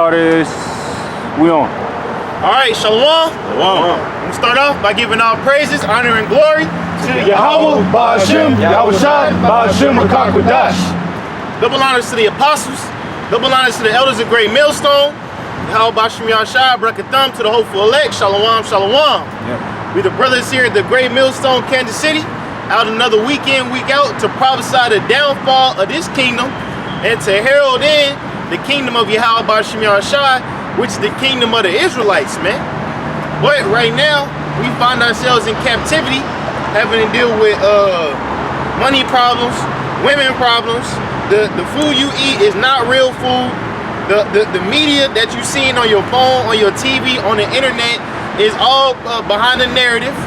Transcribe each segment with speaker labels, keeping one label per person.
Speaker 1: Artists, we on.
Speaker 2: All right, Shalom.
Speaker 1: Wow.
Speaker 2: I'm gonna start off by giving all praises, honor, and glory to
Speaker 1: Yahweh, Ba'Hashem, Yahweh Shai, Ba'Hashem, Rakakwadash.
Speaker 2: Double honors to the apostles, double honors to the elders of Great Millstone, Yahweh Ba'Hashem Yahshai, Brakatham to the hopeful elect, Shalom, Shalom.
Speaker 1: Yep.
Speaker 2: We the brothers here at the Great Millstone, Kansas City, out another week in, week out to prophesy the downfall of this kingdom and to herald in the kingdom of Yahweh Ba'Hashem Yahshai, which is the kingdom of the Israelites, man. But right now, we find ourselves in captivity, having to deal with money problems, women problems. The food you eat is not real food. The media that you seen on your phone, on your TV, on the internet is all behind the narrative.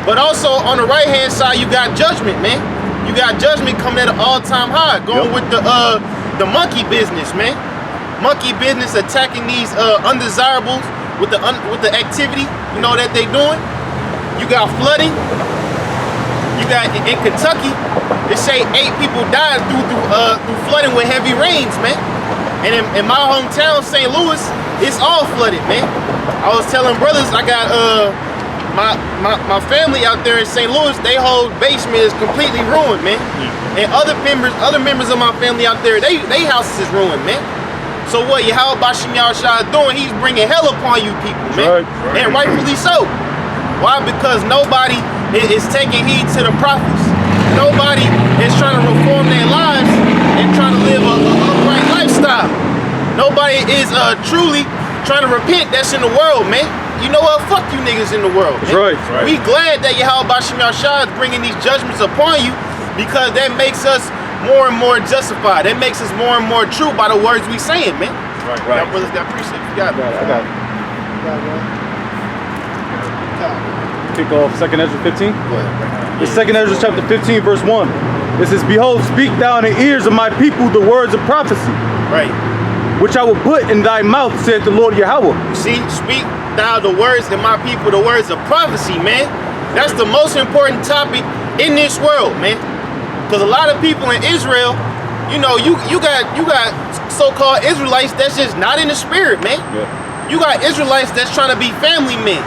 Speaker 2: But also on the right hand side, you got judgment, man. You got judgment coming at an all-time high, going with the monkey business, man. Monkey business attacking these undesirables with the activity, you know, that they doing. You got flooding. You got in Kentucky, they say 8 people died through flooding with heavy rains, man. And in my hometown, St. Louis, it's all flooded, man. I was telling brothers, I got my family out there in St. Louis, they whole basement is completely ruined, man. And other members of my family out there, they houses is ruined, man. So what Yahweh Ba'Hashem Yahshai is doing, he's bringing hell upon you people, man. Right. And rightfully so. Why? Because nobody is taking heed to the prophets. Nobody is trying to reform their lives and trying to live a upright lifestyle. Nobody is truly trying to repent that's in the world, man. You know what? Fuck you niggas in the world, man.
Speaker 1: Right.
Speaker 2: We glad that Yahweh Ba'Hashem Yahshai is bringing these judgments upon you, because that makes us more and more justified. That makes us more and more true by the words we saying, man.
Speaker 1: Right.
Speaker 2: Y'all brothers got precept. You got it.
Speaker 1: I got it. Kick off 2nd Ezra 15. It's 2nd Ezra chapter 15, verse 1. It says, "Behold, speak thou in the ears of my people the words of prophecy,
Speaker 2: Right.
Speaker 1: which I will put in thy mouth, saith the Lord Yahweh."
Speaker 2: See, speak thou the words in my people, the words of prophecy, man. That's the most important topic in this world, man. Because a lot of people in Israel, you know, you got so-called Israelites that's just not in the spirit, man.
Speaker 1: Yeah.
Speaker 2: You got Israelites that's trying to be family men.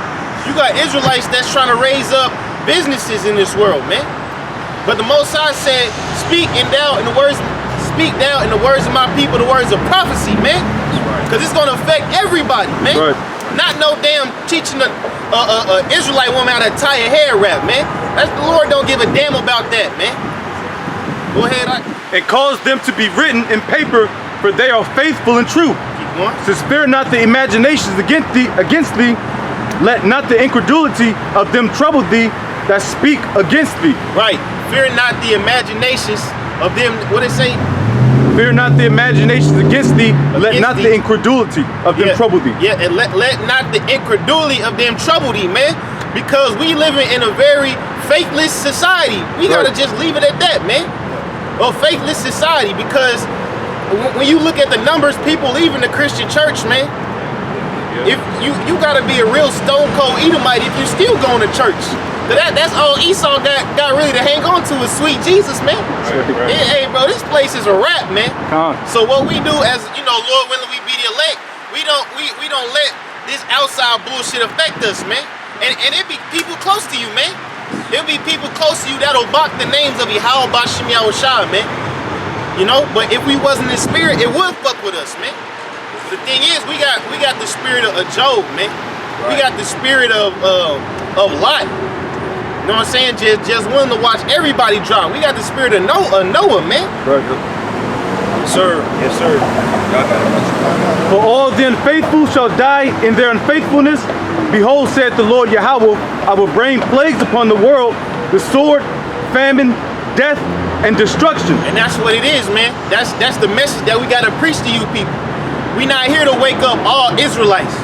Speaker 2: You got Israelites that's trying to raise up businesses in this world, man. But the Most High said, speak thou in the words of my people, the words of prophecy, man. Because it's gonna affect everybody, man.
Speaker 1: Right.
Speaker 2: Not no damn teaching a Israelite woman how to tie a hair wrap, man. That's the Lord don't give a damn about that, man. Go ahead.
Speaker 1: And cause them to be written in paper, for they are faithful and true.
Speaker 2: Keep going.
Speaker 1: Says, fear not the imaginations against thee, let not the incredulity of them trouble thee that speak against thee.
Speaker 2: Right. Fear not the imaginations of them. What it say?
Speaker 1: Fear not the imaginations against thee, let not the incredulity of them trouble thee.
Speaker 2: Yeah, and let not the incredulity of them trouble thee, man. Because we living in a very faithless society. We gotta just leave it at that, man. A faithless society, because when you look at the numbers, people leaving the Christian church, man. If you gotta be a real stone cold Edomite if you still going to church. That's all Esau got really to hang on to is sweet Jesus, man.
Speaker 1: Right.
Speaker 2: Hey, bro, this place is a wrap, man. So what we do, as you know, Lord willing, we be the elect. We don't let this outside bullshit affect us, man. And it be people close to you, man. It'll be people close to you that'll mock the names of Yahweh Ba'Hashem Yahshai, man. You know, but if we wasn't in spirit, it would fuck with us, man. But the thing is, we got the spirit of Job, man. We got the spirit of Lot. You know what I'm saying? Just willing to watch everybody drop. We got the spirit of Noah, man.
Speaker 1: Right.
Speaker 2: Yes, sir. Yes, sir.
Speaker 1: For all the unfaithful shall die in their unfaithfulness. Behold, saith the Lord Yahweh, I will bring plagues upon the world, the sword, famine, death, and destruction.
Speaker 2: And that's what it is, man. That's the message that we gotta preach to you people. We not here to wake up all Israelites.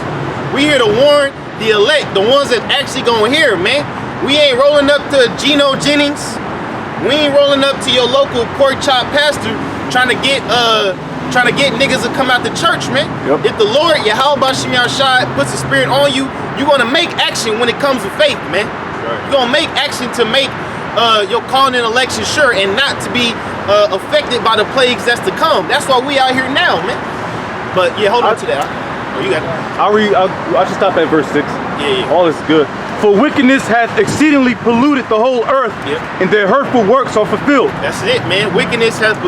Speaker 2: We here to warn the elect, the ones that actually gonna hear, man. We ain't rolling up to Geno Jennings. We ain't rolling up to your local pork chop pastor trying to get niggas to come out to church, man. If the Lord, Yahweh Ba'Hashem Yahshai, puts a spirit on you, you're gonna make action when it comes to faith, man. You're gonna make action to make your calling and election sure, and not to be affected by the plagues that's to come. That's why we out here now, man. But yeah, hold on to that. Oh, you got it.
Speaker 1: I should stop at verse 6.
Speaker 2: Yeah.
Speaker 1: All is good. For wickedness hath exceedingly polluted the whole earth, and their hurtful works are fulfilled.
Speaker 2: That's it, man. Wickedness has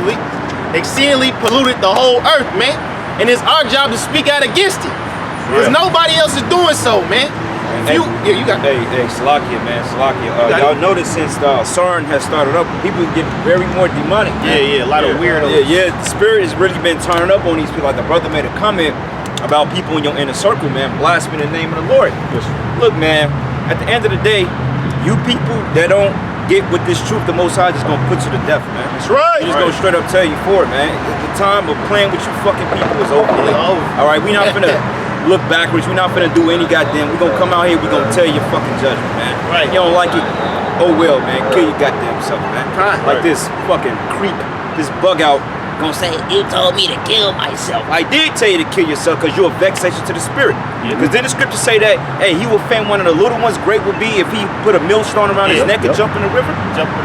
Speaker 2: exceedingly polluted the whole earth, man. And it's our job to speak out against it. Because nobody else is doing so, man.
Speaker 3: Hey, Salakia, man, Salakia. Y'all notice since CERN has started up, people get very more demonic.
Speaker 2: Yeah, a lot of weirdos.
Speaker 3: Yeah, the spirit has really been turning up on these people. Like the brother made a comment about people in your inner circle, man, blaspheming the name of the Lord. Look, man, at the end of the day, you people that don't get with this truth, the Most High just gonna put you to death, man.
Speaker 2: That's right.
Speaker 3: He's just gonna straight up tell you for it, man. The time of playing with you fucking people is over. All right, we not finna look backwards. We're not finna do any goddamn. We're gonna come out here. We're gonna tell you fucking judgment, man.
Speaker 2: Right.
Speaker 3: You don't like it? Oh well, man. Kill your goddamn self, man. Like this fucking creep, this bug out, gonna say you told me to kill myself. I did tell you to kill yourself because you're a vexation to the spirit. Because then the scriptures say that, hey, he will fain one of the little ones. Great will be if he put a millstone around his neck and jump in the river.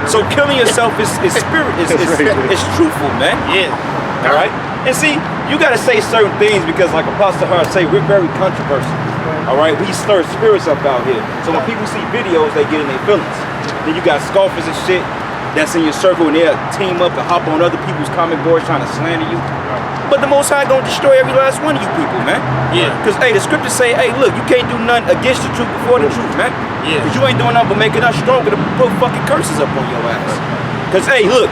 Speaker 3: So killing yourself is spirit. It's truthful, man.
Speaker 2: Yeah.
Speaker 3: All right. And see, you gotta say certain things because, like Apostle Hart say, we're very controversial. All right, we stir spirits up out here. So when people see videos, they get in their feelings. Then you got scoffers and shit that's in your circle, and they'll team up and hop on other people's comment boards trying to slander you. But the Most High gonna destroy every last one of you people, man.
Speaker 2: Yeah.
Speaker 3: Because hey, the scriptures say, hey, look, you can't do nothing against the truth before the truth, man.
Speaker 2: Yeah.
Speaker 3: Because you ain't doing nothing but making us stronger to put fucking curses up on your ass. Because hey, look.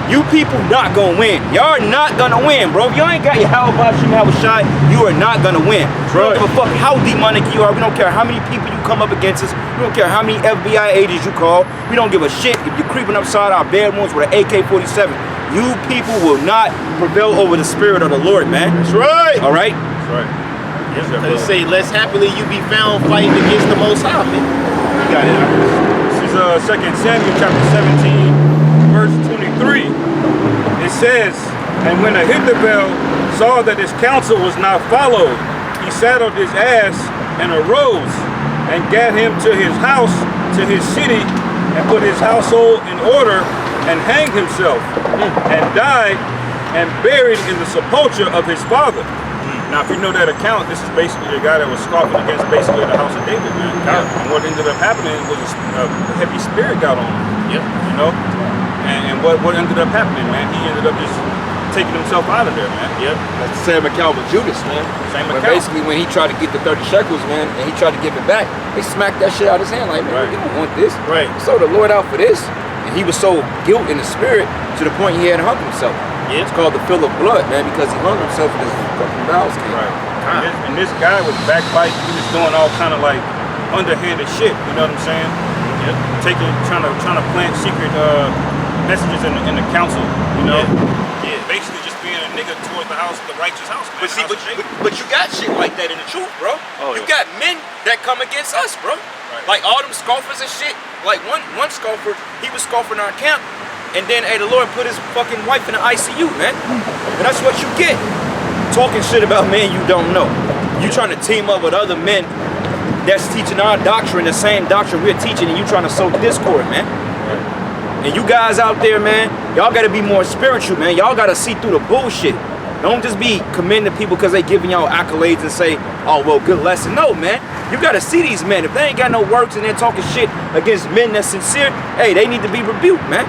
Speaker 3: You people not gonna win. Y'all are not gonna win, bro. If y'all ain't got your how about you have a shot, you are not gonna win. We don't give a fuck how demonic you are. We don't care how many people you come up against us. We don't care how many FBI agents you call. We don't give a shit if you're creeping upside our bedrooms with an AK-47. You people will not prevail over the spirit of the Lord, man.
Speaker 2: That's right.
Speaker 3: All right?
Speaker 1: That's right. Yes, sir.
Speaker 2: They say, less happily you be found fighting against the Most High, man. You got it.
Speaker 4: This is 2 Samuel chapter 17. Verse 23, it says, and when Ahithophel saw that his counsel was not followed, he saddled his ass and arose and gat him to his house, to his city, and put his household in order and hanged himself and died and buried in the sepulchre of his father. Now, if you know that account, this is basically the guy that was scoffing against basically the house of David, man. And what ended up happening was a heavy spirit got on him. You know? And what ended up happening, man? He ended up just taking himself out of there, man.
Speaker 3: That's the same account with Judas, man.
Speaker 4: Same
Speaker 3: But
Speaker 4: account.
Speaker 3: basically, when he tried to get the 30 shekels, man, and he tried to give it back, they smacked that shit out of his hand like, man, you don't want this.
Speaker 2: Right.
Speaker 3: So the Lord out for this. And he was so guilt in the spirit to the point he had hung himself. It's called the fill of blood, man, because he hung himself and his fucking bowels came.
Speaker 4: Right. And this guy was backbiting. He was doing all kind of like underhanded shit. You know what I'm saying? Trying to plant secret messages in the council. You know? Basically just being a nigga towards the house, the righteous house. Man.
Speaker 3: But see, but you got shit like that in the truth, bro. You got men that come against us, bro. Like all them scoffers and shit. Like one scoffer, he was scoffing our camp, and then hey, the Lord put his fucking wife in the ICU, man. And that's what you get. Talking shit about men you don't know. You trying to team up with other men that's teaching our doctrine, the same doctrine we're teaching, and you trying to sow discord, man. And you guys out there, man, y'all gotta be more spiritual, man. Y'all gotta see through the bullshit. Don't just be commending people because they giving y'all accolades and say, oh, well, good lesson. No, man. You gotta see these men. If they ain't got no works and they're talking shit against men that's sincere, hey, they need to be rebuked, man.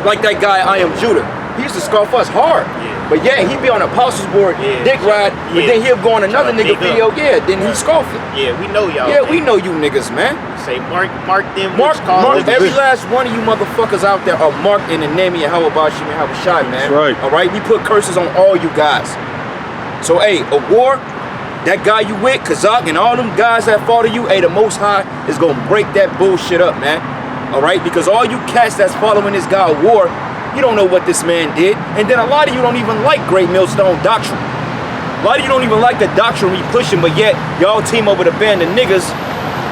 Speaker 3: Like that guy, I Am Judah. He used to scoff us hard. But yeah, he be on the apostles board, dick ride, but then he'll go on another nigga video, then he scoffing.
Speaker 2: Yeah, we know y'all.
Speaker 3: Yeah, we know you niggas, man.
Speaker 2: Say mark them.
Speaker 3: Mark every last one of you motherfuckers out there are marked in the name of Yahweh Bashim and Yahweh Shai, man.
Speaker 1: That's right.
Speaker 3: All right, we put curses on all you guys. So hey, a war, that guy you with, Kazak, and all them guys that follow you, hey, the Most High is gonna break that bullshit up, man. All right, because all you cats that's following this guy war, you don't know what this man did. And then a lot of you don't even like Great Millstone doctrine. A lot of you don't even like the doctrine we pushing, but yet y'all team up with a band of niggas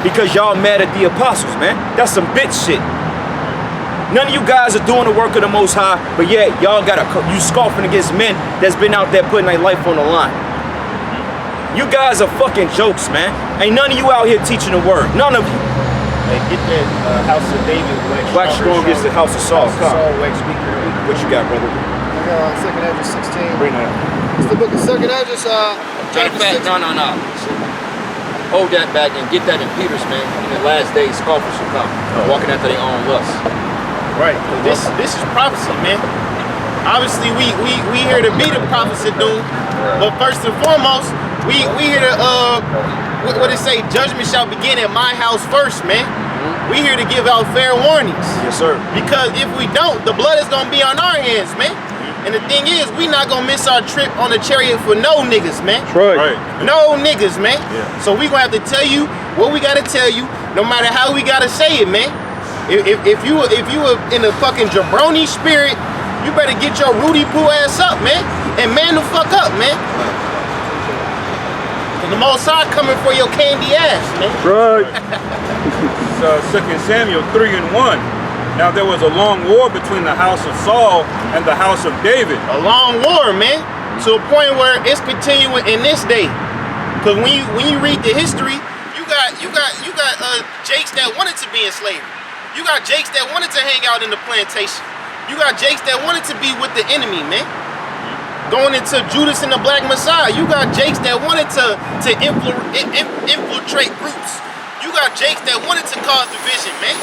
Speaker 3: because y'all mad at the apostles, man. That's some bitch shit. None of you guys are doing the work of the Most High, but yet y'all you scoffing against men that's been out there putting their life on the line. You guys are fucking jokes, man. Ain't none of you out here teaching the word. None of you.
Speaker 2: Hey, get that House of David wax.
Speaker 3: Black Strong gets the House of Saul.
Speaker 2: Saul wax speaker.
Speaker 3: What you got, brother?
Speaker 5: I got 2 Ezra 16.
Speaker 3: Bring that up.
Speaker 5: It's the book of 2nd Ezra,
Speaker 3: Matter of
Speaker 5: chapter
Speaker 3: fact,
Speaker 5: 6.
Speaker 3: no. Hold that back and get that in Peter's, man. In the last days, scoffers shall come, walking after their own lust.
Speaker 2: Right. This is prophecy, man. Obviously, we here to be the prophets of doom, but first and foremost, we here to what it say? Judgment shall begin at my house first, man. We here to give out fair warnings.
Speaker 1: Yes, sir.
Speaker 2: Because if we don't, the blood is gonna be on our hands, man. And the thing is, we not gonna miss our trip on the chariot for no niggas, man.
Speaker 1: Right.
Speaker 2: No niggas, man.
Speaker 1: Yeah.
Speaker 2: So we gonna have to tell you what we gotta tell you, no matter how we gotta say it, man. If you were in a fucking jabroni spirit, you better get your Rudy Poo ass up, man, and man the fuck up, man. Cause the Most High coming for your candy ass, man.
Speaker 1: Right.
Speaker 4: It's 2 Samuel 3:1. Now there was a long war between the house of Saul and the house of David.
Speaker 2: A long war, man, to a point where it's continuing in this day. Cause when you read the history, you got Jakes that wanted to be in slavery. You got Jakes that wanted to hang out in the plantation. You got Jakes that wanted to be with the enemy, man. Going into Judas and the Black Messiah. You got Jakes that wanted to infiltrate groups. You got Jakes that wanted to cause division, man.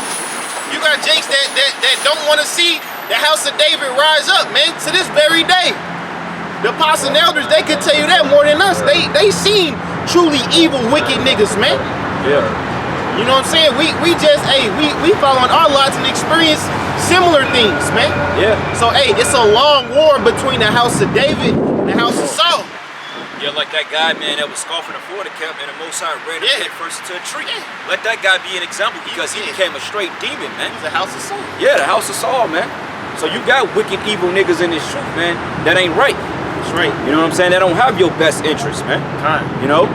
Speaker 2: You got Jakes that don't want to see the house of David rise up, man, to this very day. The apostles and elders, they could tell you that more than us. They seen truly evil, wicked niggas, man.
Speaker 1: Yeah.
Speaker 2: You know what I'm saying? We just, we following our lives and experience similar things, man.
Speaker 1: Yeah.
Speaker 2: So, it's a long war between the house of David and the house of Saul.
Speaker 3: Yeah, like that guy, man, that was scoffing before the camp and the Most High ran his head first into a tree.
Speaker 2: Yeah.
Speaker 3: Let that guy be an example because he became a straight demon, man.
Speaker 2: It's the house of Saul.
Speaker 3: Yeah, the house of Saul, man. So you got wicked, evil niggas in this truth, man. That ain't right.
Speaker 2: That's right.
Speaker 3: You know what I'm saying? They don't have your best interest, man. You know?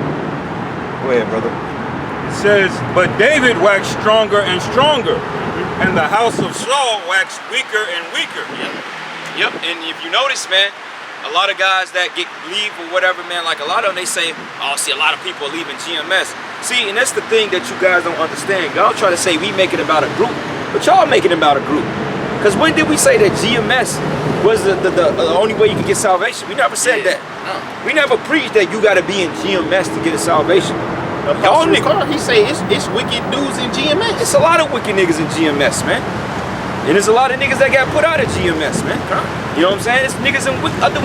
Speaker 3: Go ahead, brother.
Speaker 4: It says, but David waxed stronger and stronger, and the house of Saul waxed weaker and weaker.
Speaker 3: Yep, and if you notice, man, a lot of guys that leave or whatever, man, like a lot of them, they say, oh, see, a lot of people are leaving GMS. See, and that's the thing that you guys don't understand. Y'all try to say we make it about a group, but y'all make it about a group. Because when did we say that GMS was the only way you can get salvation? We never said that.
Speaker 2: No.
Speaker 3: We never preached that you got to be in GMS to get a salvation.
Speaker 2: Y'all niggas, he say it's wicked dudes in GMS.
Speaker 3: It's a lot of wicked niggas in GMS, man. And there's a lot of niggas that got put out of GMS, man. You know what I'm saying? It's niggas in other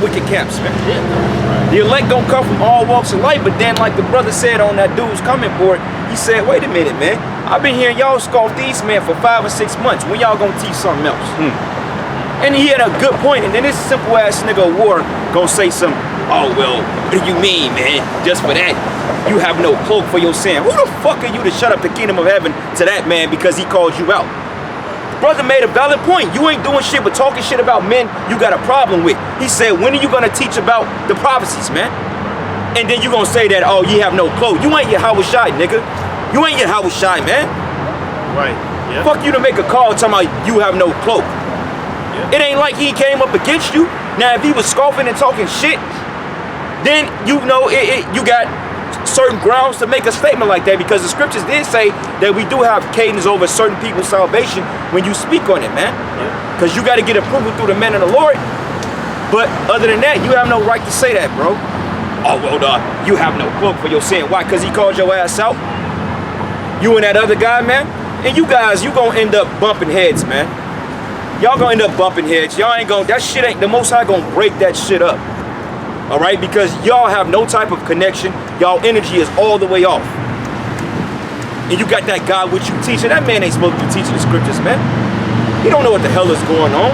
Speaker 3: wicked camps, man.
Speaker 2: Yeah.
Speaker 3: The elect don't come from all walks of life, but then like the brother said on that dude's comment board, he said, wait a minute, man. I've been hearing y'all scoff these men for 5 or 6 months. When y'all gonna teach something else? And he had a good point, and then this simple ass nigga War gonna say something, oh well, what do you mean, man? Just for that, you have no cloak for your sin. Who the fuck are you to shut up the kingdom of heaven to that man because he called you out? Brother made a valid point. You ain't doing shit but talking shit about men you got a problem with. He said, when are you gonna teach about the prophecies, man? And then you gonna say that, oh, you have no cloak. You ain't Yahweh Shai, nigga. You ain't Yahweh Shai, man.
Speaker 2: Right. Yeah.
Speaker 3: Fuck you to make a call talking about you have no cloak. It ain't like he came up against you. Now, if he was scoffing and talking shit, then you know you got certain grounds to make a statement like that, because the scriptures did say that we do have cadence over certain people's salvation when you speak on it, man. Because you got to get approval through the men of the Lord. But other than that, you have no right to say that, bro. Oh, well, you have no cloak for your sin. Why? Because he called your ass out? You and that other guy, man? And you guys, you gonna end up bumping heads, man. Y'all gonna end up bumping heads. Y'all ain't gonna, that shit ain't, the Most High gonna break that shit up. All right? Because y'all have no type of connection. Y'all energy is all the way off. And you got that guy with you teaching. That man ain't supposed to be teaching the scriptures, man. He don't know what the hell is going on.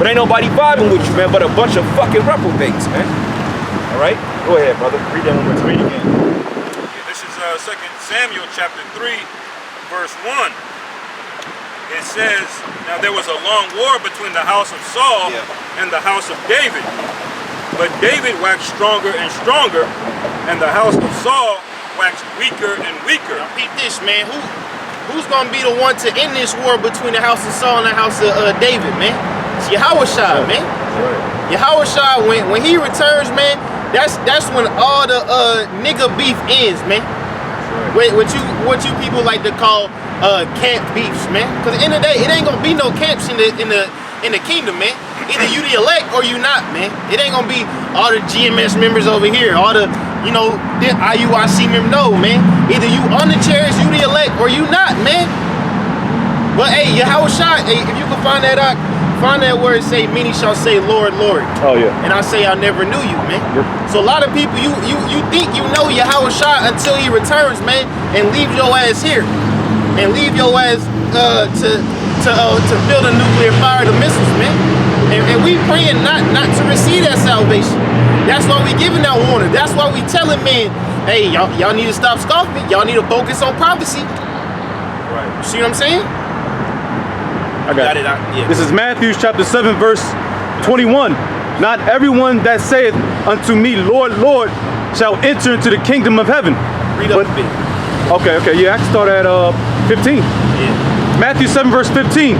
Speaker 3: But ain't nobody vibing with you, man, but a bunch of fucking reprobates, man. All right? Go ahead, brother. Read that one more time. Read it again.
Speaker 4: Yeah, this is 2 Samuel chapter 3, verse 1. It says, now there was a long war between the house of Saul and the house of David. But David waxed stronger and stronger, and the house of Saul waxed weaker and weaker.
Speaker 2: Now, peep this, man. Who's gonna be the one to end this war between the house of Saul and the house of David, man? It's Yahweh Shai, man. Yahweh Shai, when he returns, man, that's when all the nigga beef ends, man. What you people like to call camp beefs, man. Because at the end of the day, it ain't gonna be no camps in the kingdom, man. Either you the elect or you not, man. It ain't gonna be all the GMS members over here, all the, you know, the IUIC members. No, man. Either you on the chairs, you the elect, or you not, man. But hey, Yahweh Shai, hey, if you can find that out, find that word, say, many shall say, Lord, Lord.
Speaker 1: Oh yeah.
Speaker 2: And I say, I never knew you, man.
Speaker 1: Yep.
Speaker 2: So a lot of people, you think you know Yahweh Shai until he returns, man, and leave your ass here, and leave your ass to build a nuclear fire to missiles, man. And we praying not to receive that salvation. That's why we giving that warning. That's why we telling men, hey, y'all need to stop scoffing. Y'all need to focus on prophecy.
Speaker 3: Right.
Speaker 2: You see what I'm saying?
Speaker 1: I got it.
Speaker 2: Yeah.
Speaker 1: This is Matthew chapter 7, verse 21. Not everyone that saith unto me, Lord, Lord, shall enter into the kingdom of heaven.
Speaker 2: Read up a bit.
Speaker 1: Okay, yeah, I can start at 15.
Speaker 2: Yeah.
Speaker 1: Matthew 7, verse 15.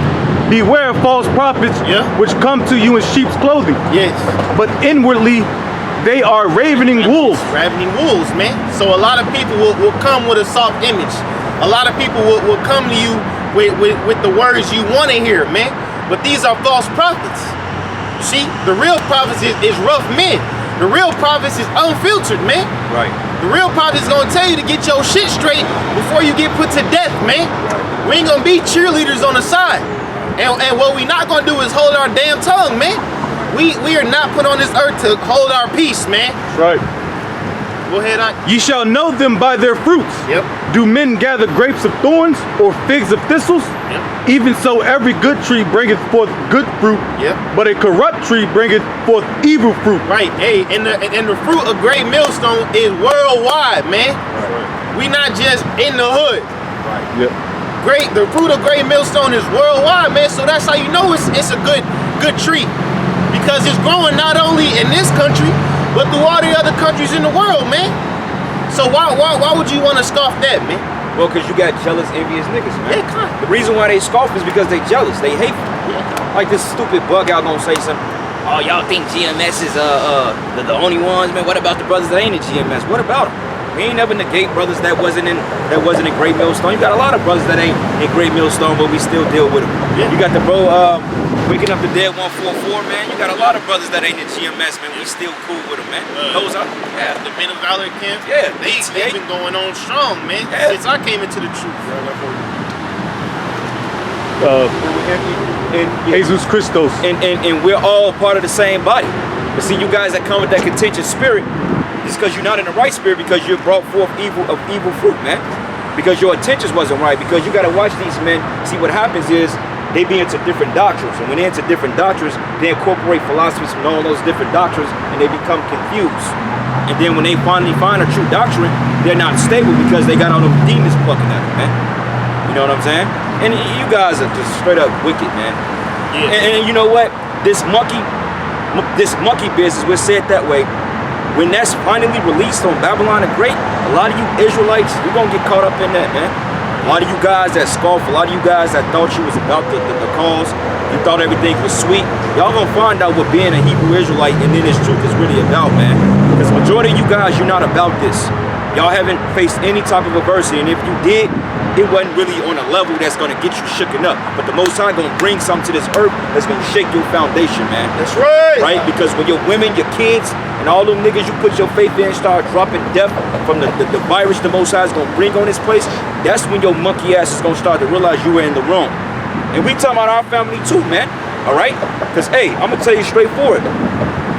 Speaker 1: Beware of false prophets, which come to you in sheep's clothing.
Speaker 2: Yes.
Speaker 1: But inwardly, they are ravening wolves.
Speaker 2: Ravening wolves, man. So a lot of people will come with a soft image. A lot of people will come to you with the words you want to hear, man. But these are false prophets. See, the real prophets is rough men. The real prophets is unfiltered, man.
Speaker 3: Right.
Speaker 2: The real prophet is gonna tell you to get your shit straight before you get put to death, man. We ain't gonna be cheerleaders on the side. And what we not gonna do is hold our damn tongue, man. We are not put on this earth to hold our peace, man.
Speaker 1: Right.
Speaker 2: Go ahead,
Speaker 1: Ye shall know them by their fruits.
Speaker 2: Yep.
Speaker 1: Do men gather grapes of thorns or figs of thistles?
Speaker 2: Yep.
Speaker 1: Even so, every good tree bringeth forth good fruit.
Speaker 2: Yep.
Speaker 1: But a corrupt tree bringeth forth evil fruit.
Speaker 2: Right. Hey, and the fruit of Great Millstone is worldwide, man.
Speaker 3: Right.
Speaker 2: We not just in the hood.
Speaker 3: Right.
Speaker 1: Yep.
Speaker 2: The fruit of Great Millstone is worldwide, man. So that's how you know it's a good tree, because it's growing not only in this country, but through all the other countries in the world, man. So why would you want to scoff that, man?
Speaker 3: Well, because you got jealous, envious niggas, man.
Speaker 2: Yeah, come on.
Speaker 3: The reason why they scoff is because they jealous. They hate. Like this stupid bug out gonna say something. Oh, y'all think GMS is the only ones, man? What about the brothers that ain't in GMS? What about them? We ain't never negate brothers that wasn't in Great Millstone. You got a lot of brothers that ain't in Great Millstone, but we still deal with them. Yeah. You got the bro Waking Up the Dead 144, man. You got a lot of brothers that ain't in GMS, man. We still cool with them, man. Those are
Speaker 2: the Men of Valor camp.
Speaker 3: Yeah,
Speaker 2: they've been going on strong, man, since I came into the truth.
Speaker 1: Jesus Christos.
Speaker 3: And we're all part of the same body. But see, you guys that come with that contentious spirit, it's because you're not in the right spirit, because you brought forth evil fruit, man. Because your intentions wasn't right. Because you got to watch these men. See, what happens is they be into different doctrines, and when they're into different doctrines, they incorporate philosophies from all those different doctrines, and they become confused. And then when they finally find a true doctrine, they're not stable because they got all them demons plucking at them, man. You know what I'm saying? And you guys are just straight up wicked, man. Yeah. And you know what? This monkey business, we'll say it that way. When that's finally released on Babylon the Great, a lot of you Israelites, you're gonna get caught up in that, man. A lot of you guys that scoff, a lot of you guys that thought you was about the cause, you thought everything was sweet, y'all gonna find out what being a Hebrew Israelite and then this truth is really about, man. Because majority of you guys, you're not about this. Y'all haven't faced any type of adversity, and if you did, it wasn't really on a level that's gonna get you shooken up. But the Most High gonna bring something to this earth that's gonna shake your foundation, man.
Speaker 2: That's right.
Speaker 3: Right? Because when your women, your kids, and all them niggas you put your faith in start dropping death from the virus the Most High is gonna bring on this place, that's when your monkey ass is gonna start to realize you were in the wrong. And we talking about our family too, man. All right? Because, hey, I'm gonna tell you straightforward.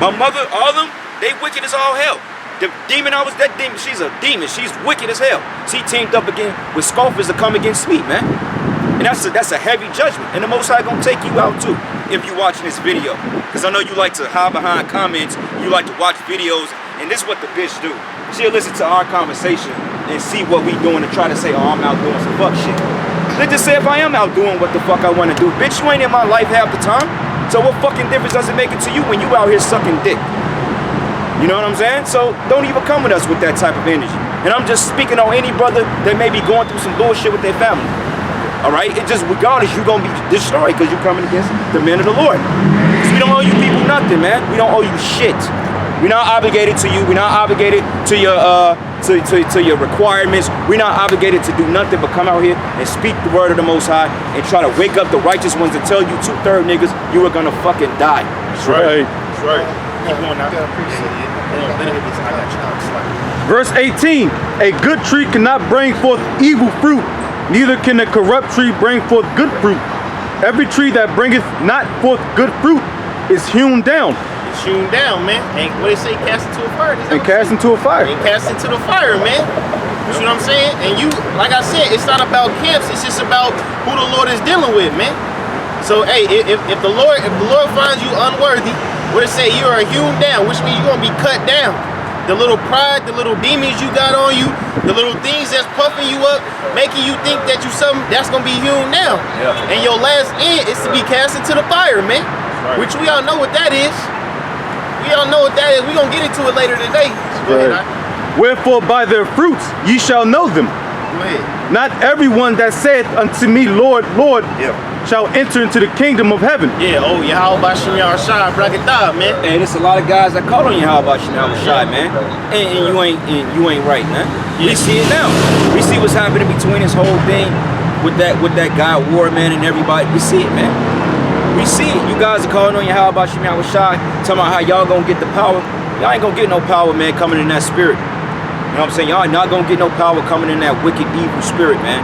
Speaker 3: My mother, all of them, they wicked as all hell. The demon, that demon, she's a demon. She's wicked as hell. She teamed up again with scoffers to come against me, man. And that's a heavy judgment. And the Most High gonna take you out too if you watching this video. Because I know you like to hide behind comments, you like to watch videos, and this is what the bitch do. She'll listen to our conversation and see what we doing and try to say, oh, I'm out doing some fuck shit. Let's just say if I am out doing what the fuck I want to do, bitch, you ain't in my life half the time. So what fucking difference does it make it to you when you out here sucking dick? You know what I'm saying? So don't even come with us with that type of energy. And I'm just speaking on any brother that may be going through some bullshit with their family. All right? It just, regardless, you're going to be destroyed because you're coming against the men of the Lord. Because we don't owe you people nothing, man. We don't owe you shit. We're not obligated to you. We're not obligated to your
Speaker 5: to your requirements. We're not obligated to do nothing but come out here and speak the word of the Most High and try to wake up the righteous ones to tell you 2/3 niggas you are gonna fucking die.
Speaker 1: That's right.
Speaker 2: That's right. Keep going now.
Speaker 1: Verse 18, a good tree cannot bring forth evil fruit, neither can a corrupt tree bring forth good fruit. Every tree that bringeth not forth good fruit is hewn down.
Speaker 2: It's hewn down, man. And what they say, cast into a fire.
Speaker 1: And cast into a fire.
Speaker 2: And cast into the fire, man. You see what I'm saying? And you, like I said, it's not about camps. It's just about who the Lord is dealing with, man. So, hey, if the Lord finds you unworthy, what it say, you are hewn down, which means you're gonna be cut down. The little pride, the little demons you got on you, the little things that's puffing you up, making you think that you something, that's gonna be hewn down. Yeah. And your last end is to be cast into the fire, man. Right. Which we all know what that is. We all know what that is. We're gonna get into it later today. So
Speaker 1: right. Wherefore by their fruits ye shall know them.
Speaker 2: Go ahead.
Speaker 1: Not everyone that saith unto me, Lord, Lord, shall enter into the kingdom of heaven.
Speaker 2: Yeah, oh, Yahweh Bashim Yahushua, Brakatah, man.
Speaker 5: And there's a lot of guys that call on you, how about you now, Shai, man? And you ain't right, man. Yeah. We see it now. We see what's happening between this whole thing with that guy War, man, and everybody. We see it, man. We see it. You guys are calling on you, how about you now, Shai, talking about how y'all gonna get the power. Y'all ain't gonna get no power, man, coming in that spirit. You know what I'm saying? Y'all not gonna get no power coming in that wicked, evil spirit, man.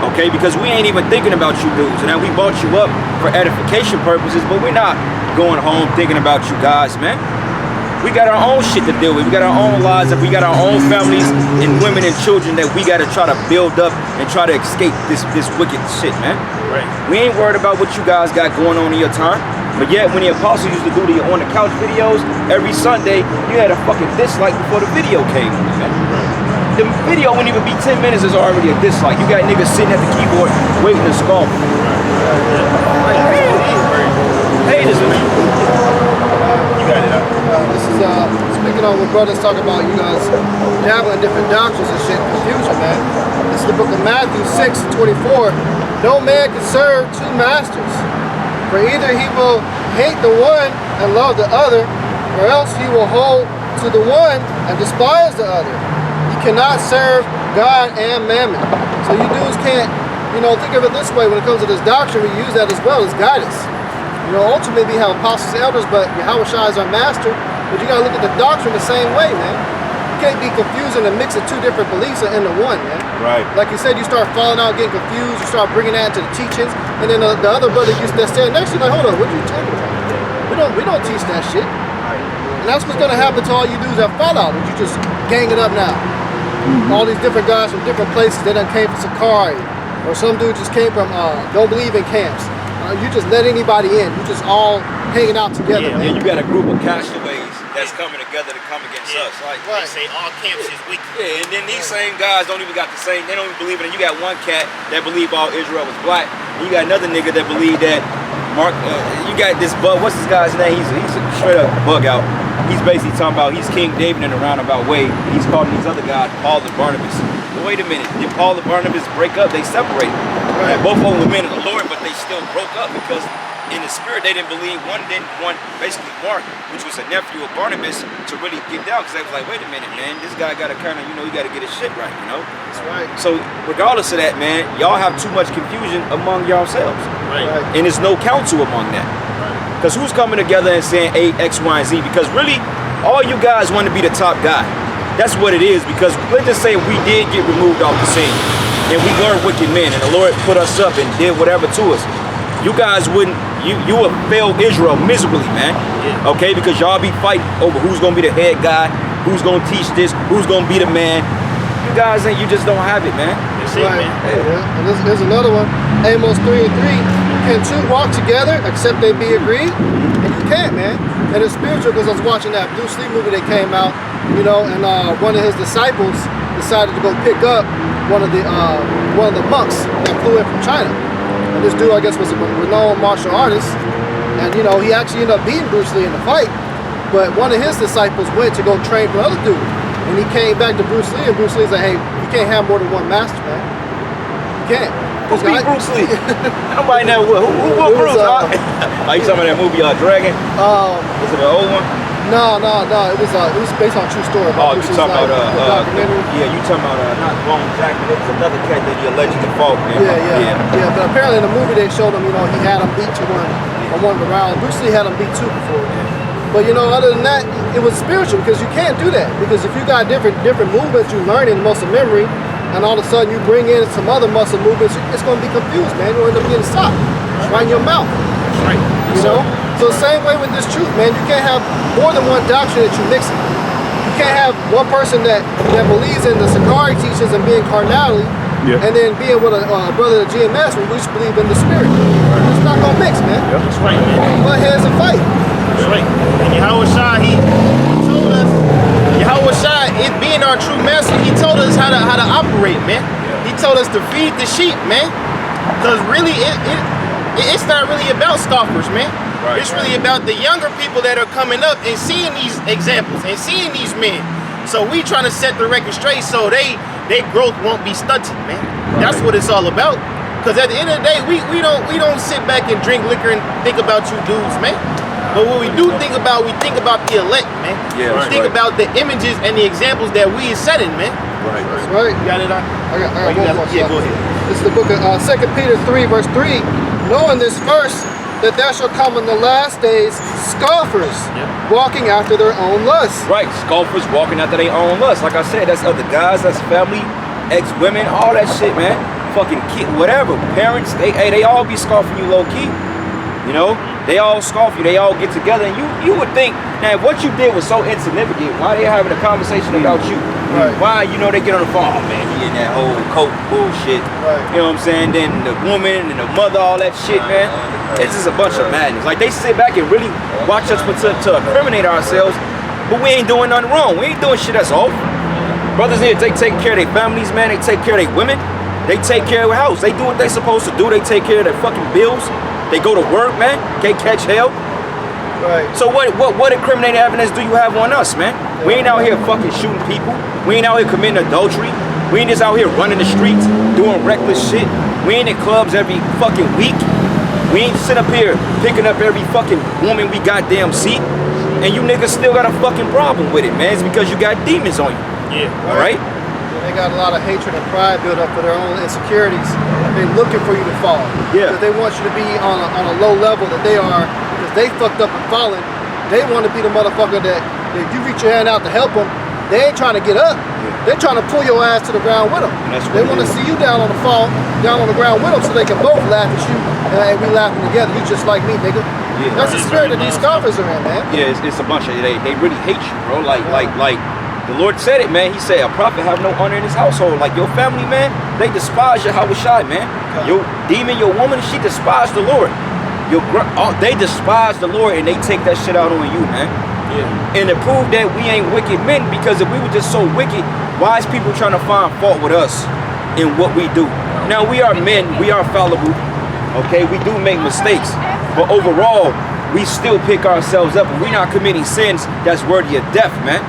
Speaker 5: Okay, because we ain't even thinking about you dudes. And now we bought you up for edification purposes, but we're not going home thinking about you guys, man. We got our own shit to deal with. We got our own lives, and we got our own families and women and children that we gotta try to build up and try to escape this wicked shit, man.
Speaker 2: Right.
Speaker 5: We ain't worried about what you guys got going on in your time. But yet, when the apostles used to do the on the couch videos every Sunday, you had a fucking dislike before the video came on, man. The video wouldn't even be 10 minutes, is already a dislike. You got niggas sitting at the keyboard waiting to scoff. Haters, man.
Speaker 2: You got it.
Speaker 6: This is speaking on what brothers talk about, you guys dabbling different doctrines and shit, confusion, man. This is the book of Matthew 6:24. No man can serve two masters. For either he will hate the one and love the other, or else he will hold to the one and despise the other. You cannot serve God and mammon. So you dudes can't, think of it this way. When it comes to this doctrine, we use that as well as guidance. Ultimately we have apostles and elders, but Yahushua is our master. But you gotta look at the doctrine the same way, man. You can't be confusing and mixing two different beliefs into one, man.
Speaker 5: Right.
Speaker 6: Like you said, you start falling out, getting confused, you start bringing that into the teachings, and then the other brother that's standing next to you, like, hold on, what are you talking about? We don't teach that shit. And that's what's gonna happen to all you dudes that fall out, is you just gang it up now. All these different guys from different places, they done came from Sakari, or some dude just came from don't believe in camps. You just let anybody in. You just all hanging out together, man.
Speaker 5: And you got a group of castaways that's coming together to come against us. Like,
Speaker 2: They say all camps is wicked.
Speaker 5: yeah, and then these same guys don't even got the same, they don't even believe in it. You got one cat that believed all Israel was black, and you got another nigga that believed that you got this bug, what's this guy's name? He's a straight up bug out. He's basically talking about he's King David in a roundabout way. He's calling these other guys Paul and Barnabas. But wait a minute, did Paul and Barnabas break up? They separated. Right. And both of them were men of the Lord, but they still broke up because in the spirit they didn't believe one basically Mark, which was a nephew of Barnabas, to really get down, because they was like, wait a minute, man, this guy gotta kinda, he gotta get his shit right,
Speaker 6: That's right.
Speaker 5: So regardless of that, man, y'all have too much confusion among yourselves.
Speaker 2: Right.
Speaker 5: And there's no counsel among that. Because who's coming together and saying A, X, Y, and Z? Because really, all you guys want to be the top guy. That's what it is, because let's just say we did get removed off the scene and we were wicked men and the Lord put us up and did whatever to us. You guys wouldn't, you would fail Israel miserably, man. Yeah. Okay, because y'all be fighting over who's gonna be the head guy, who's gonna teach this, who's gonna be the man. You guys ain't, you just don't have it, man.
Speaker 2: That's it, man.
Speaker 6: Yeah. And there's another one, Amos 3:3. Can two walk together except they be agreed? And you can't, man. And it's spiritual, because I was watching that Bruce Lee movie that came out, and one of his disciples decided to go pick up one of the monks that flew in from China. And this dude, I guess, was a renowned martial artist. And, he actually ended up beating Bruce Lee in the fight. But one of his disciples went to go train for another dude. And he came back to Bruce Lee, and Bruce Lee's like, hey, you can't have more than one master, man. You can't.
Speaker 5: Who beat Bruce Lee? Nobody never will. Who Bruce? You talking about that movie, Dragon? Is it an old one?
Speaker 6: No. It was based on a true story.
Speaker 5: Oh, you
Speaker 6: Bruce's
Speaker 5: talking
Speaker 6: life,
Speaker 5: about
Speaker 6: the documentary.
Speaker 5: yeah, you talking about not Bone Jackman. It was another cat that he allegedly fought, man.
Speaker 6: Yeah. But apparently in the movie they showed him, you know, he had him beat to one of the rounds. Bruce Lee had him beat 2 before. But you know, other than that, it was spiritual because you can't do that. Because if you got different movements, you learn in muscle memory, and all of a sudden you bring in some other muscle movements, it's going to be confused, man. You'll end up getting stopped right in your mouth.
Speaker 2: That's right.
Speaker 6: You know? So the same way with this truth, man. You can't have more than one doctrine that you're mixing. You can't have one person that believes in the Sakari teachings and being carnality, and then being with a brother of GMS, we just believe in the spirit. It's not going to mix, man.
Speaker 2: That's right, man.
Speaker 6: Butt heads and fight.
Speaker 2: That's right. And Yahweh Shai, he told us, Yahweh Shai, it being our true master, he told us how to operate, man. He told us to feed the sheep, man. Because really, it's not really about scoffers, man. It's really about the younger people that are coming up and seeing these examples and seeing these men. So we trying to set the record straight so their growth won't be stunted, man. That's what it's all about. Because at the end of the day, we don't sit back and drink liquor and think about you dudes, man. But what we do think about, we think about the elect, man.
Speaker 5: Yeah,
Speaker 2: we think about the images and the examples that we is setting, man.
Speaker 6: That's right.
Speaker 2: You got it,
Speaker 6: I got one more.
Speaker 2: Yeah, go ahead.
Speaker 6: This is the book of 2 Peter 3, verse 3. Knowing this first, that there shall come in the last days scoffers, walking after their own lusts.
Speaker 5: Right, scoffers walking after their own lust. Like I said, that's other guys, that's family, ex-women, all that shit, man. Fucking kid, whatever. Parents, they all be scoffing you low key. You know, they all scoff you. They all get together, and you would think, now, if what you did was so insignificant, why they having a conversation about you?
Speaker 6: Right.
Speaker 5: Why, they get on the phone, oh, man, he in that whole coke bullshit.
Speaker 6: Right.
Speaker 5: You know what I'm saying? Then the woman and the mother, all that shit, man. It's just a bunch of madness. Like, they sit back and really watch us to incriminate ourselves, but we ain't doing nothing wrong. We ain't doing shit that's off. Brothers here, they take care of their families, man. They take care of their women. They take care of their house. They do what they supposed to do. They take care of their fucking bills. They go to work, man. Can't catch hell.
Speaker 6: Right.
Speaker 5: So what incriminating evidence do you have on us, man? We ain't out here fucking shooting people. We ain't out here committing adultery. We ain't just out here running the streets, doing reckless shit. We ain't in clubs every fucking week. We ain't sit up here picking up every fucking woman we goddamn see. And you niggas still got a fucking problem with it, man. It's because you got demons on you.
Speaker 2: Yeah.
Speaker 5: All right?
Speaker 6: They got a lot of hatred and pride built up for their own insecurities. They're looking for you to fall.
Speaker 5: Yeah.
Speaker 6: Because they want you to be on a low level that they are, because they fucked up and fallen. They want to be the motherfucker that if you reach your hand out to help them, they ain't trying to get up. They're trying to pull your ass to the ground with them. They want to see you down on the ground with them, so they can both laugh at you and we laughing together. You just like me, nigga.
Speaker 5: Yeah.
Speaker 6: That's the spirit that these scoffers are in, man.
Speaker 5: Yeah, it's a bunch of they really hate you, bro. Like the Lord said it, man. He said a prophet have no honor in his household. Like your family, man, they despise your Yahweh Shai, man. Your demon, your woman, she despised the Lord. They despise the Lord and they take that shit out on you, man. Yeah. And to prove that we ain't wicked men, because if we were just so wicked, why is people trying to find fault with us in what we do? Now we are men, we are fallible, okay? We do make mistakes, but overall, we still pick ourselves up and we're not committing sins that's worthy of death, man.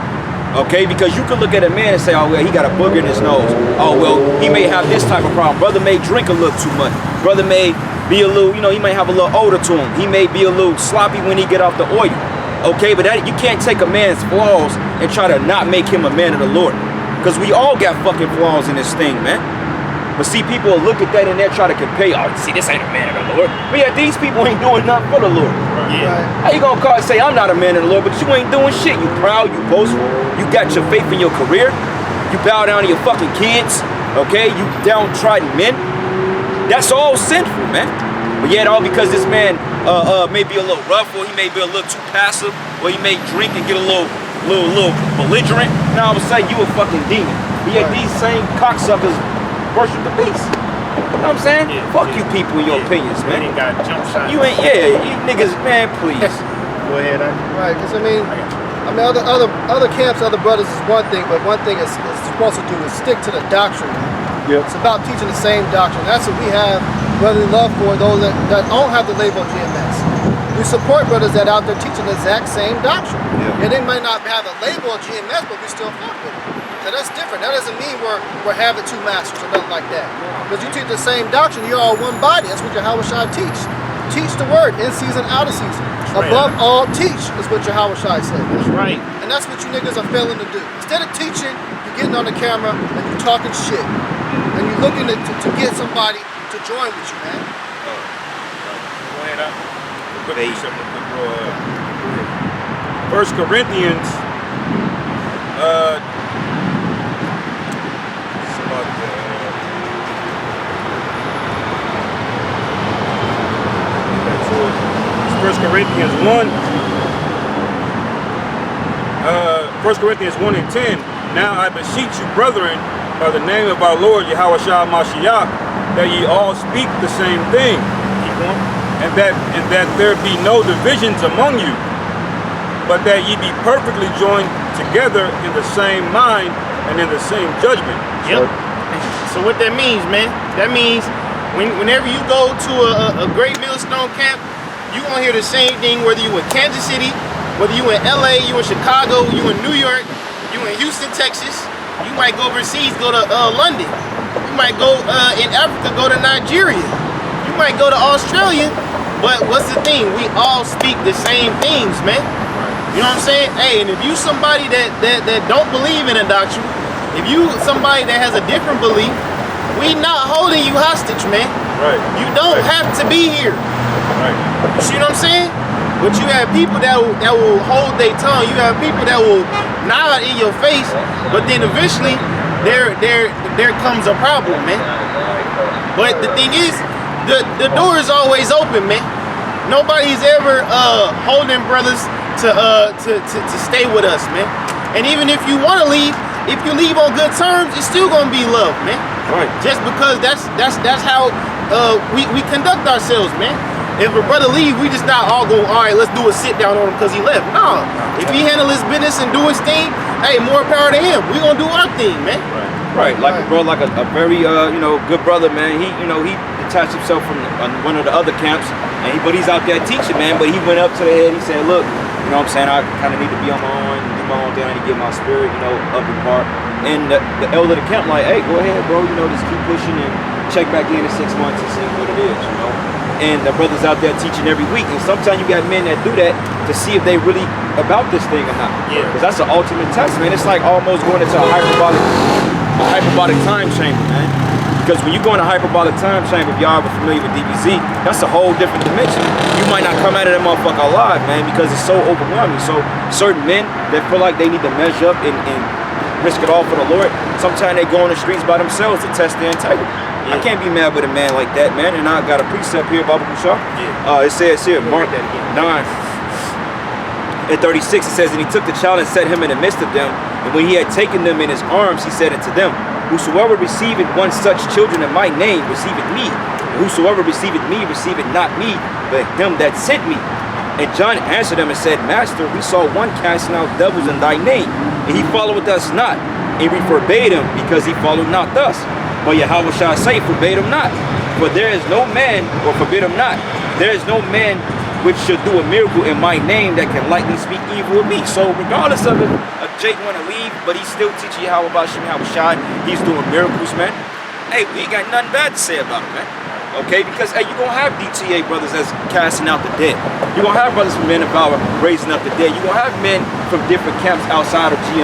Speaker 5: Okay, because you could look at a man and say, oh, well, he got a booger in his nose. Oh, well, he may have this type of problem. Brother may drink a little too much. Brother may be a little, he may have a little odor to him. He may be a little sloppy when he get off the oil. Okay, but you can't take a man's flaws and try to not make him a man of the Lord. Because we all got fucking flaws in this thing, man. But see, people will look at that and they'll try to compare, oh, see, this ain't a man of the Lord. But yeah, these people ain't doing nothing for the Lord.
Speaker 2: Yeah.
Speaker 5: How you gonna call and say, I'm not a man of the Lord, but you ain't doing shit. You proud, you boastful, you got your faith in your career, you bow down to your fucking kids, okay? You downtrodden men. That's all sinful, man. But yet all because this man may be a little rough, or he may be a little too passive, or he may drink and get a little belligerent. Now all of a sudden you a fucking demon. But yet these same cocksuckers worship the beast. You know what I'm saying?
Speaker 2: Yeah,
Speaker 5: fuck you people in your opinions, man.
Speaker 2: You ain't got jump shots.
Speaker 5: You niggas, man, please.
Speaker 2: Go ahead,
Speaker 6: Right, because I mean, other camps, other brothers is one thing, but one thing it's supposed to do is stick to the doctrine.
Speaker 1: Yep.
Speaker 6: It's about teaching the same doctrine. That's what we have brotherly love for those that don't have the label of GMS. We support brothers that out there teaching the exact same doctrine.
Speaker 5: Yeah.
Speaker 6: And they might not have the label of GMS, but we still fuck with it. So that's different. That doesn't mean we're having two masters or nothing like that. Because you teach the same doctrine, you're all one body. That's what Yahweh Shai teach. Teach the word in season, out of season. Above all, teach is what Yahweh Shai said.
Speaker 2: That's right.
Speaker 6: And that's what you niggas are failing to do. Instead of teaching, you're getting on the camera and you're talking shit. And you're looking to get somebody to join with you, man.
Speaker 4: Go ahead, First Corinthians, First Corinthians 1 and 10. Now I beseech you, brethren, by the name of our Lord Yahweh Shah Mashiach, that ye all speak the same thing, and that there be no divisions among you, but that ye be perfectly joined together in the same mind and in the same judgment.
Speaker 2: Yep. So what that means, man? That means whenever you go to a great millstone camp, you gonna hear the same thing whether you in Kansas City, whether you in LA, you in Chicago, you in New York, you in Houston, Texas. You might go overseas, go to London. You might go in Africa, go to Nigeria. You might go to Australia. But what's the thing? We all speak the same things, man. You know what I'm saying? Hey, and if you somebody that don't believe in a doctrine, if you somebody that has a different belief, we not holding you hostage, man.
Speaker 4: Right.
Speaker 2: You don't have to be here.
Speaker 4: Right.
Speaker 2: You see what I'm saying? But you have people that will hold their tongue. You have people that will nod in your face. But then eventually, there comes a problem, man. But the thing is, the door is always open, man. Nobody's ever holding brothers to stay with us, man. And even if you want to leave, if you leave on good terms, it's still gonna be love, man.
Speaker 4: Right.
Speaker 2: Just because that's how we conduct ourselves, man. If a brother leave, we just not all go, all right, let's do a sit down on him because he left. No. If he handle his business and do his thing, hey, more power to him. We gonna do our thing, man.
Speaker 5: Right, like a very good brother, man. He detached himself from one of the other camps, but he's out there teaching, man. But he went up to the head. He said, look, you know what I'm saying, I kind of need to be on my own, do my own thing. I need to get my spirit, up in part. And the elder of the camp like, hey, go ahead, bro. Just keep pushing and check back in 6 months and see what it is, And the brother's out there teaching every week. And sometimes you got men that do that to see if they really about this thing or not.
Speaker 2: Yeah.
Speaker 5: Because that's an ultimate test, man. It's like almost going into a hyperbolic time chamber, man. Because when you go in a hyperbolic time chamber, if y'all ever familiar with DBZ, that's a whole different dimension. You might not come out of that motherfucker alive, man, because it's so overwhelming. So certain men that feel like they need to measure up and risk it all for the Lord, sometimes they go on the streets by themselves to test their integrity. I can't be mad with a man like that, man. And I got a precept here, Baba Kusha. It says here, Mark 9 and 36, it says, and he took the child and set him in the midst of them. And when he had taken them in his arms, he said unto them, whosoever receiveth one such children in my name receiveth me. And whosoever receiveth me receiveth not me, but him that sent me. And John answered him and said, Master, we saw one casting out devils in thy name, and he followed us not. And we forbade him, because he followed not us. But Yahweh shall say, forbade him not. For there is no man, or forbid him not, there is no man which should do a miracle in my name that can lightly speak evil of me. So regardless of if Jake want to leave, but he's still teaching Yahweh about Shem Shai, he's doing miracles, man. Hey, we ain't got nothing bad to say about him, man. Okay, because hey, you're gonna have DTA brothers that's casting out the dead. You're gonna have brothers from Men of Valor raising up the dead. You're gonna have men from different camps outside of GM.